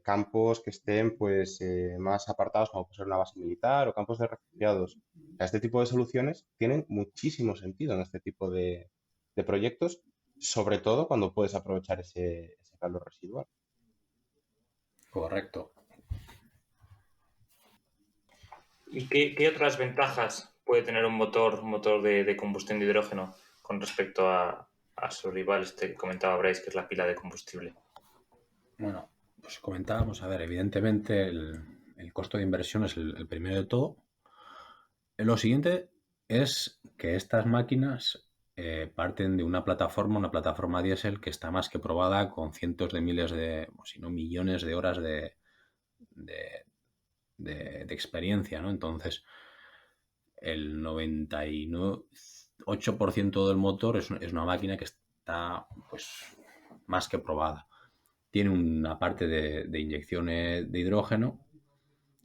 campos que estén pues más apartados, como puede ser una base militar o campos de refugiados. O sea, este tipo de soluciones tienen muchísimo sentido en este tipo de proyectos, sobre todo cuando puedes aprovechar ese calor residual. correcto. ¿Y qué otras ventajas puede tener un motor de combustión de hidrógeno con respecto a su rival, este que comentaba Bryce, que es la pila de combustible? Bueno, pues comentábamos, a ver, evidentemente el costo de inversión es el primero de todo. Lo siguiente es que estas máquinas parten de una plataforma diésel que está más que probada con cientos de miles o si no millones de horas de- de experiencia, ¿no? Entonces, el 98% del motor es una máquina que está pues más que probada. Tiene una parte de inyección de hidrógeno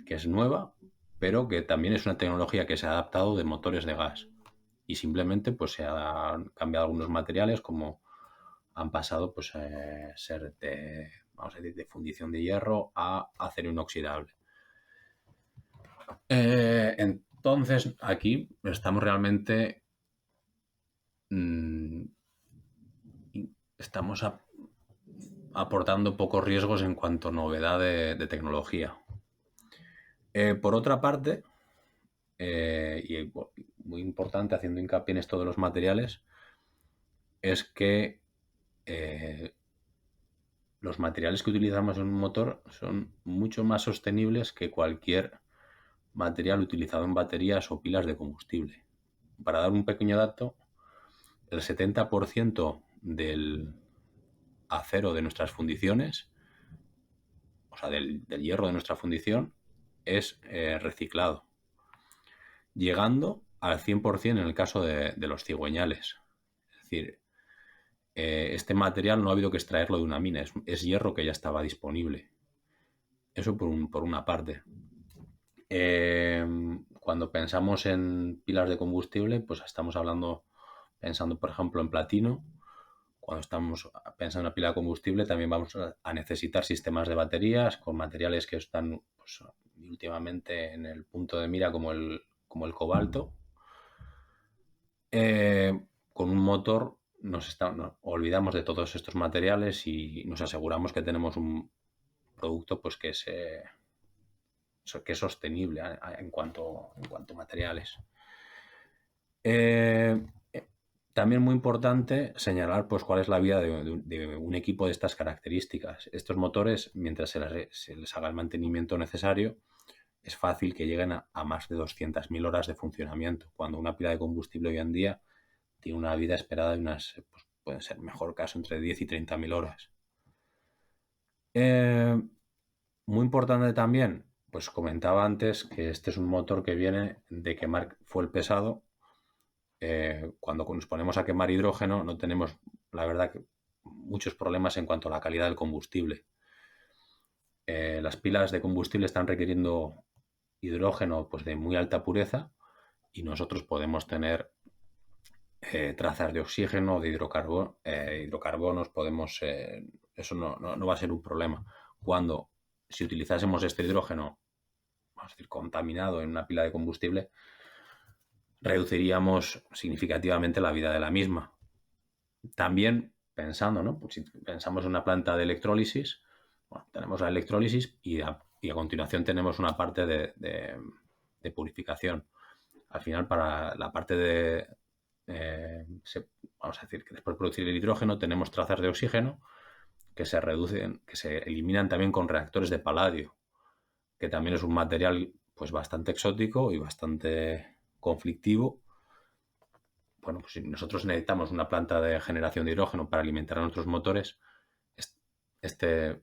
que es nueva, pero que también es una tecnología que se ha adaptado de motores de gas. Y simplemente pues se han cambiado algunos materiales como han pasado pues ser vamos a decir, de fundición de hierro a acero inoxidable. Entonces aquí estamos realmente mmm, estamos aportando pocos riesgos en cuanto a novedad de tecnología. Por otra parte, y muy importante, haciendo hincapié en esto de los materiales, es que los materiales que utilizamos en un motor son mucho más sostenibles que cualquier material utilizado en baterías o pilas de combustible. Para dar un pequeño dato, el 70% del acero de nuestras fundiciones, o sea, del hierro de nuestra fundición, es reciclado, llegando al 100% en el caso de los cigüeñales. Es decir, este material no ha habido que extraerlo de una mina, es hierro que ya estaba disponible. Eso por una parte. Cuando pensamos en pilas de combustible, pues estamos pensando, por ejemplo, en platino. Cuando estamos pensando en una pila de combustible, también vamos a necesitar sistemas de baterías con materiales que están pues, últimamente en el punto de mira como el cobalto. Con un motor nos olvidamos de todos estos materiales y nos aseguramos que tenemos un producto pues que es sostenible en cuanto a materiales. También muy importante señalar pues cuál es la vida de un equipo de estas características. Estos motores, mientras se les haga el mantenimiento necesario, es fácil que lleguen a más de 200.000 horas de funcionamiento, cuando una pila de combustible hoy en día tiene una vida esperada de pues, puede ser mejor caso entre 10 y 30.000 horas. Muy importante también, pues comentaba antes que este es un motor que viene de que Mark fue el pesado, cuando nos ponemos a quemar hidrógeno no tenemos, la verdad, que muchos problemas en cuanto a la calidad del combustible. Las pilas de combustible están requiriendo hidrógeno pues, de muy alta pureza y nosotros podemos tener trazas de oxígeno, de hidrocarbonos, eso no va a ser un problema. Cuando, si utilizásemos este hidrógeno, vamos a decir, contaminado en una pila de combustible, reduciríamos significativamente la vida de la misma. También pensando, ¿no? Pues si pensamos en una planta de electrólisis, bueno, tenemos la electrólisis y a continuación tenemos una parte de purificación. Al final, para la parte de... vamos a decir que después de producir el hidrógeno tenemos trazas de oxígeno que se reducen, que se eliminan también con reactores de paladio, que también es un material pues bastante exótico y bastante conflictivo. Bueno, pues si nosotros necesitamos una planta de generación de hidrógeno para alimentar a nuestros motores, este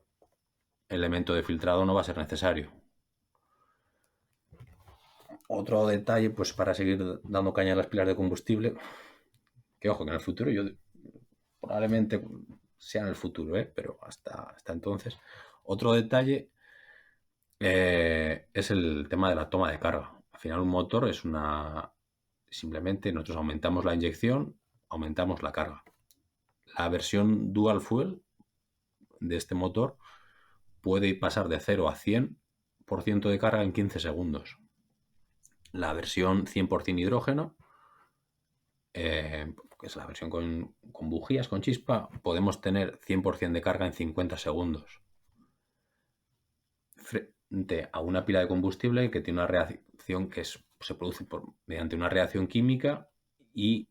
elemento de filtrado no va a ser necesario. Otro detalle, pues para seguir dando caña a las pilas de combustible, que ojo, que en el futuro probablemente sea en el futuro, pero hasta entonces. Otro detalle es el tema de la toma de carga. Al final un motor es simplemente nosotros aumentamos la inyección, aumentamos la carga. La versión dual fuel de este motor puede pasar de 0 a 100% de carga en 15 segundos. La versión 100% hidrógeno, que es la versión con bujías, con chispa, podemos tener 100% de carga en 50 segundos. Frente a una pila de combustible que tiene una reacción que se produce mediante una reacción química y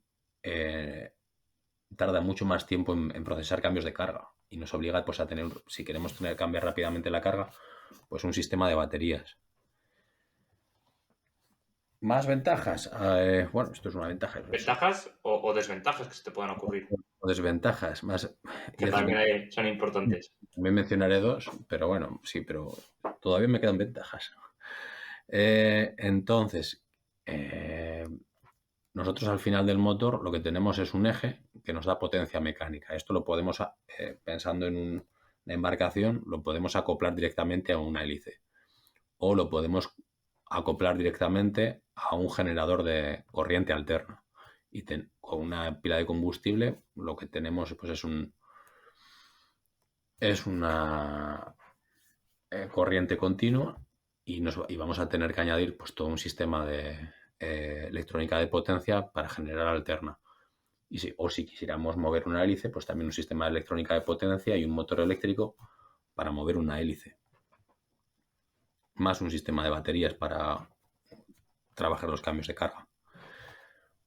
tarda mucho más tiempo en procesar cambios de carga y nos obliga pues, a tener, si queremos cambiar rápidamente la carga, pues un sistema de baterías. ¿Más ventajas? Bueno, esto es una ventaja. ¿Ventajas o desventajas que se te puedan ocurrir? O desventajas. Que también son importantes. También mencionaré dos, pero bueno, sí, pero todavía me quedan ventajas. Entonces, nosotros al final del motor lo que tenemos es un eje que nos da potencia mecánica. Esto lo podemos, pensando en una embarcación, lo podemos acoplar directamente a una hélice o lo podemos acoplar directamente a un generador de corriente alterna. Y con una pila de combustible lo que tenemos pues, es una corriente continua y vamos a tener que añadir pues, todo un sistema de electrónica de potencia para generar alterna. O si quisiéramos mover una hélice, pues también un sistema de electrónica de potencia y un motor eléctrico para mover una hélice. Más un sistema de baterías para trabajar los cambios de carga.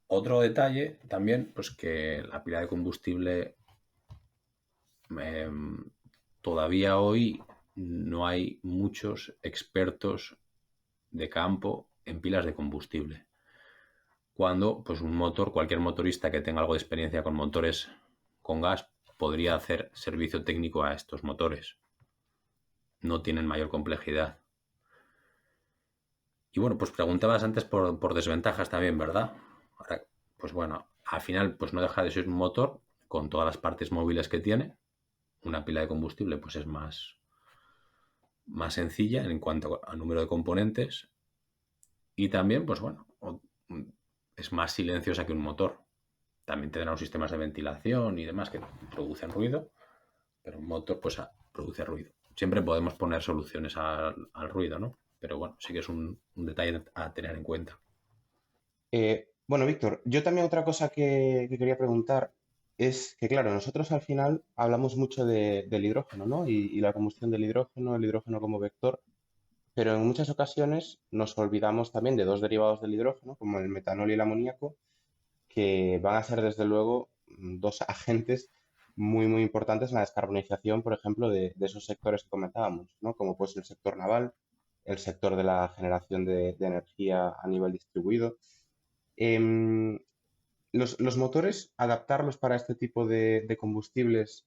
Otro detalle también, pues que la pila de combustible todavía hoy no hay muchos expertos de campo en pilas de combustible. Cuando pues cualquier motorista que tenga algo de experiencia con motores con gas podría hacer servicio técnico a estos motores. No tienen mayor complejidad. Y bueno, pues preguntabas antes por desventajas también, ¿verdad? Ahora, pues bueno, al final pues no deja de ser un motor con todas las partes móviles que tiene. Una pila de combustible pues es más sencilla en cuanto al número de componentes y también pues bueno, es más silenciosa que un motor. También tendrá unos sistemas de ventilación y demás que producen ruido, pero un motor pues produce ruido. Siempre podemos poner soluciones al ruido, ¿no? Pero bueno, sí que es un detalle a tener en cuenta. Bueno, Víctor, yo también otra cosa que quería preguntar es que, claro, nosotros al final hablamos mucho del hidrógeno, ¿no? Y la combustión del hidrógeno, el hidrógeno como vector, pero en muchas ocasiones nos olvidamos también de dos derivados del hidrógeno, como el metanol y el amoníaco, que van a ser desde luego dos agentes muy, muy importantes en la descarbonización, por ejemplo, de esos sectores que comentábamos, ¿no? Como pues el sector naval, el sector de la generación de energía a nivel distribuido. Los motores, adaptarlos para este tipo de combustibles,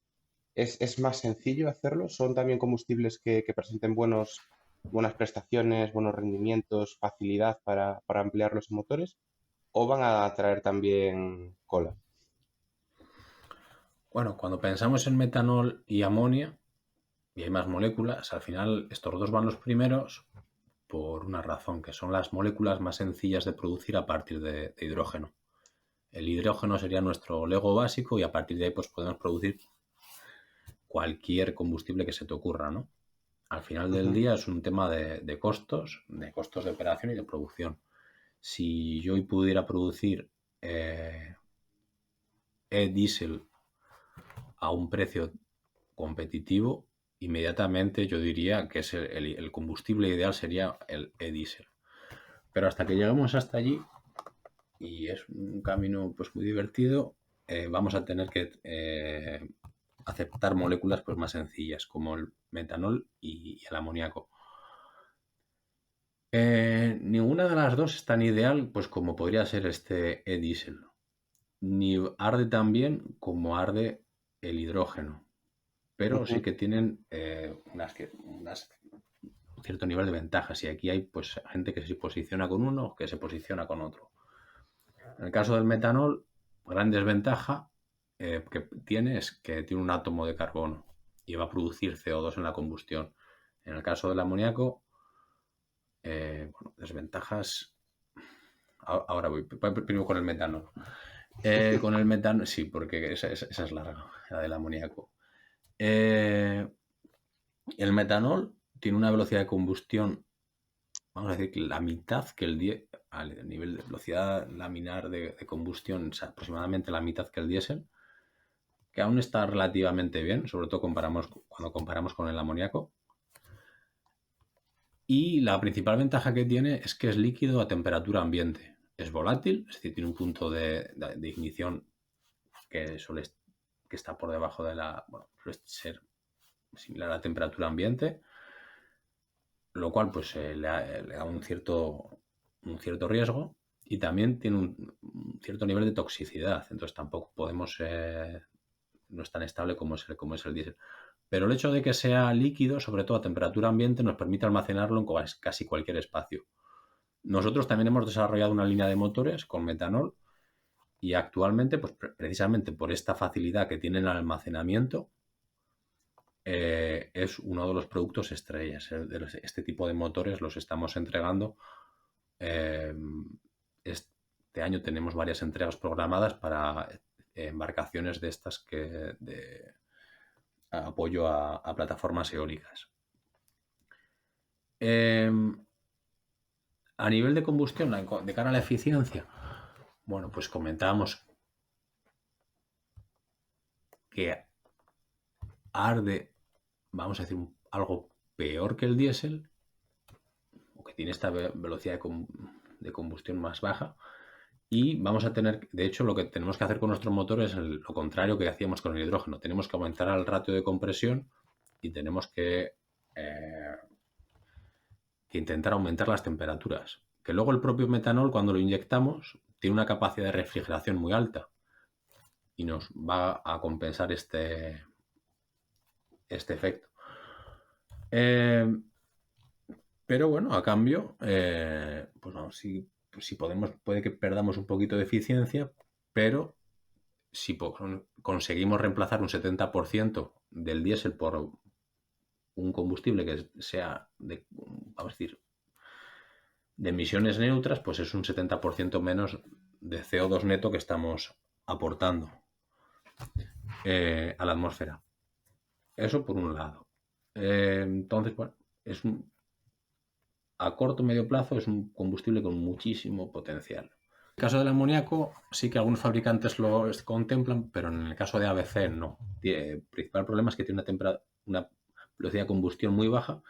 ¿es más sencillo hacerlo? ¿Son también combustibles que presenten buenas prestaciones, buenos rendimientos, facilidad para emplearlos en motores? o van a traer también cola? Bueno, cuando pensamos en metanol y amonia, y hay más moléculas, al final estos dos van los primeros por una razón, que son las moléculas más sencillas de producir a partir de hidrógeno. El hidrógeno sería nuestro lego básico y a partir de ahí pues podemos producir cualquier combustible que se te ocurra, ¿no? Al final del día es un tema de costos de operación y de producción. Si yo hoy pudiera producir e-diesel a un precio competitivo, inmediatamente yo diría que es el combustible ideal sería el e-diesel. Pero hasta que lleguemos hasta allí, y es un camino pues muy divertido, vamos a tener que aceptar moléculas pues más sencillas como el metanol y el amoníaco. Ninguna de las dos es tan ideal pues como podría ser este e-diesel. Ni arde tan bien como arde el hidrógeno, pero sí que tienen un cierto nivel de ventajas y aquí hay pues gente que se posiciona con uno o que se posiciona con otro. En el caso del metanol, gran desventaja que tiene es que tiene un átomo de carbono y va a producir CO2 en la combustión. En el caso del amoníaco, bueno, desventajas. Ahora voy primero con el metanol. Con el metanol, sí, porque esa es larga, la del amoníaco. El metanol tiene una velocidad de combustión, vamos a decir que la mitad que al nivel de velocidad laminar de combustión es aproximadamente la mitad que el diésel, que aún está relativamente bien, sobre todo cuando comparamos con el amoníaco. Y la principal ventaja que tiene es que es líquido a temperatura ambiente. Es volátil, es decir, tiene un punto de ignición que está por debajo de suele ser similar a la temperatura ambiente, lo cual pues le da un cierto riesgo y también tiene un cierto nivel de toxicidad, entonces tampoco podemos, no es tan estable como es el diésel. Pero el hecho de que sea líquido, sobre todo a temperatura ambiente, nos permite almacenarlo en casi cualquier espacio. Nosotros también hemos desarrollado una línea de motores con metanol y actualmente, pues precisamente por esta facilidad que tiene el almacenamiento, es uno de los productos estrellas. Este tipo de motores los estamos entregando. Este año tenemos varias entregas programadas para embarcaciones de estas de apoyo a plataformas eólicas. A nivel de combustión, de cara a la eficiencia, bueno, pues comentábamos que arde, vamos a decir, algo peor que el diésel, o que tiene esta velocidad de combustión más baja, y vamos a tener, de hecho, lo que tenemos que hacer con nuestro motor es lo contrario que hacíamos con el hidrógeno. Tenemos que aumentar el ratio de compresión y tenemos que intentar aumentar las temperaturas. Que luego el propio metanol, cuando lo inyectamos, tiene una capacidad de refrigeración muy alta y nos va a compensar este efecto. Pero bueno, a cambio, pues vamos, si podemos, puede que perdamos un poquito de eficiencia, pero si conseguimos reemplazar un 70% del diésel por un combustible que sea vamos a decir, de emisiones neutras, pues es un 70% menos de CO2 neto que estamos aportando a la atmósfera. Eso por un lado. Entonces, bueno, a corto o medio plazo es un combustible con muchísimo potencial. En el caso del amoníaco, sí que algunos fabricantes lo contemplan, pero en el caso de ABC no. El principal problema es que tiene una velocidad de combustión muy baja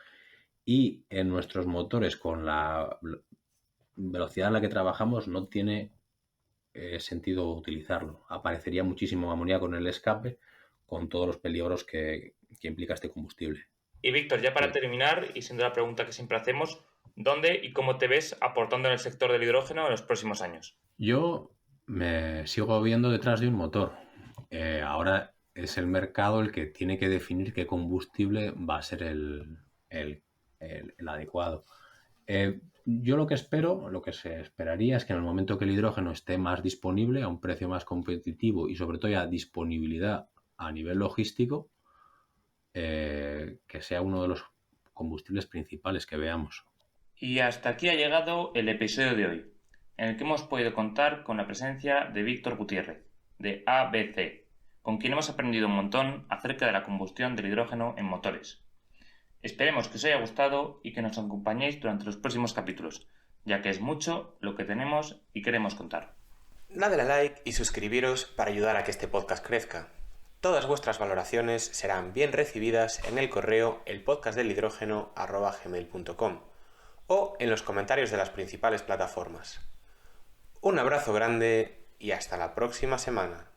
y en nuestros motores con la velocidad a la que trabajamos no tiene sentido utilizarlo. Aparecería muchísimo amoníaco en el escape con todos los peligros que implica este combustible. Y Víctor, ya para terminar, y siendo la pregunta que siempre hacemos, ¿dónde y cómo te ves aportando en el sector del hidrógeno en los próximos años? Yo me sigo viendo detrás de un motor. Ahora es el mercado el que tiene que definir qué combustible va a ser el adecuado. Yo lo que espero, lo que se esperaría es que en el momento que el hidrógeno esté más disponible, a un precio más competitivo y sobre todo ya disponibilidad a nivel logístico, que sea uno de los combustibles principales que veamos. Y hasta aquí ha llegado el episodio de hoy, en el que hemos podido contar con la presencia de Víctor Gutiérrez, de ABC, con quien hemos aprendido un montón acerca de la combustión del hidrógeno en motores. Esperemos que os haya gustado y que nos acompañéis durante los próximos capítulos, ya que es mucho lo que tenemos y queremos contar. Dadle a like y suscribiros para ayudar a que este podcast crezca. Todas vuestras valoraciones serán bien recibidas en el correo elpodcastdelhidrógeno@gmail.com o en los comentarios de las principales plataformas. Un abrazo grande y hasta la próxima semana.